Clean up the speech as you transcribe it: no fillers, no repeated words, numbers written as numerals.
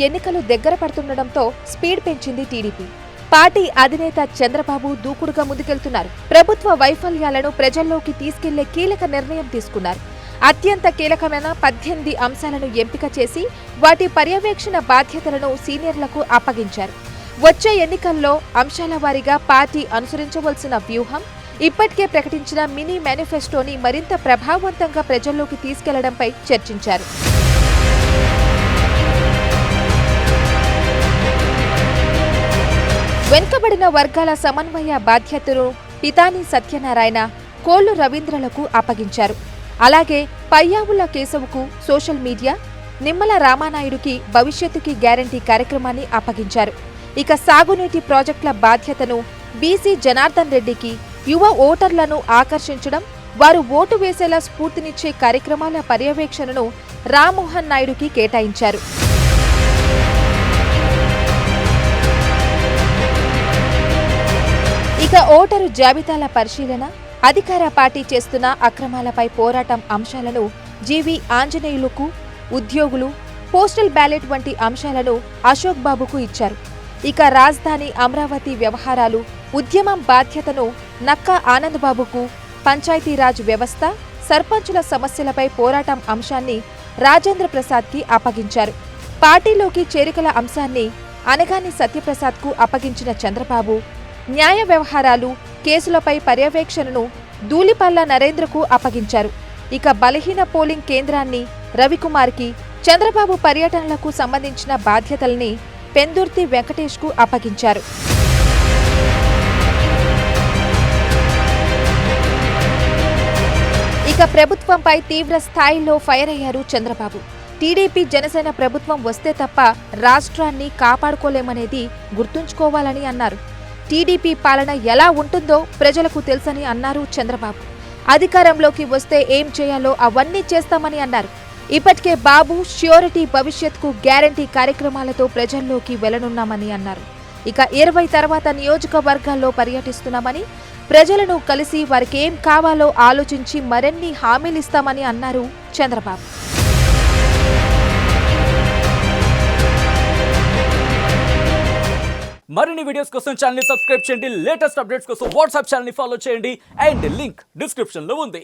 ఎన్నికలు దగ్గర పడుతుండటంతో స్పీడ్ పెంచింది టీడీపీ. పార్టీ అధినేత చంద్రబాబు దూకుడుగా ముందుకెళ్తున్నారు. ప్రభుత్వ వైఫల్యాలను ప్రజల్లోకి తీసుకెళ్లే కీలక నిర్ణయం తీసుకున్నారు. అత్యంత కీలకమైన 18 అంశాలను ఎంపిక చేసి వాటి పర్యవేక్షణ బాధ్యతలను సీనియర్లకు అప్పగించారు. వచ్చే ఎన్నికల్లో అంశాల వారీగా పార్టీ అనుసరించవలసిన వ్యూహం, ఇప్పటికే ప్రకటించిన మినీ మేనిఫెస్టోని మరింత ప్రభావవంతంగా ప్రజల్లోకి తీసుకెళ్లడంపై చర్చించారు. వెనుకబడిన వర్గాల సమన్వయ బాధ్యతను పితాని సత్యనారాయణ, కోళ్లు రవీంద్రలకు అప్పగించారు. అలాగే పయ్యావుల కేశవుకు సోషల్ మీడియా, నిమ్మల రామానాయుడుకి భవిష్యత్తుకి గ్యారంటీ కార్యక్రమాన్ని అప్పగించారు. ఇక సాగునీటి ప్రాజెక్టుల బాధ్యతను బీసీ జనార్దన్ రెడ్డికి, యువ ఓటర్లను ఆకర్షించడం, వారు ఓటు వేసేలా స్ఫూర్తినిచ్చే కార్యక్రమాల పర్యవేక్షణను రామ్మోహన్ నాయుడుకి కేటాయించారు. ఇక ఓటరు జాబితాల పరిశీలన, అధికార పార్టీ చేస్తున్న అక్రమాలపై పోరాటం అంశాలను జీవీ ఆంజనేయులుకు, ఉద్యోగులు, పోస్టల్ బ్యాలెట్ వంటి అంశాలను అశోక్ బాబుకు ఇచ్చారు. ఇక రాజధాని అమరావతి వ్యవహారాలు, ఉద్యమం బాధ్యతను నక్కా ఆనందబాబుకు, పంచాయతీరాజ్ వ్యవస్థ, సర్పంచుల సమస్యలపై పోరాటం అంశాన్ని రాజేంద్ర ప్రసాద్కి అప్పగించారు. పార్టీలోకి చేరికల అంశాన్ని అనగాని సత్యప్రసాద్కు అప్పగించిన చంద్రబాబు, న్యాయ వ్యవహారాలు, కేసులపై పర్యవేక్షణను ధూళిపల్ల నరేంద్రకు అప్పగించారు. ఇక బలహీన పోలింగ్ కేంద్రాన్ని రవికుమార్కి, చంద్రబాబు పర్యటనలకు సంబంధించిన బాధ్యతల్ని పెందుర్తి వెంకటేష్కు అప్పగించారు. ఇక ప్రభుత్వంపై తీవ్ర స్థాయిలో ఫైర్ అయ్యారు చంద్రబాబు. టీడీపీ జనసేన ప్రభుత్వం వస్తే తప్ప రాష్ట్రాన్ని కాపాడుకోలేమనేది గుర్తుంచుకోవాలని అన్నారు. టీడీపీ పాలన ఎలా ఉంటుందో ప్రజలకు తెలుసని అన్నారు చంద్రబాబు. అధికారంలోకి వస్తే ఏం చేయాలో అవన్నీ చేస్తామని అన్నారు. ఇప్పటికే బాబు ష్యూరిటీ భవిష్యత్కు గ్యారంటీ కార్యక్రమాలతో ప్రజల్లోకి వెళ్లనున్నామని అన్నారు. ఇక 20 తర్వాత నియోజకవర్గాల్లో పర్యటిస్తున్నామని, ప్రజలను కలిసి వారికి ఏం కావాలో ఆలోచించి మరిన్ని హామీలిస్తామని అన్నారు చంద్రబాబు. మరిన్ని వీడియోస్ కోసం ఛానల్ ని సబ్స్క్రైబ్ చేయండి. లేటెస్ట్ అప్డేట్స్ కోసం వాట్సాప్ ఛానల్ ని ఫాలో చేయండి. అండ్ లింక్ డిస్క్రిప్షన్ లో ఉంది.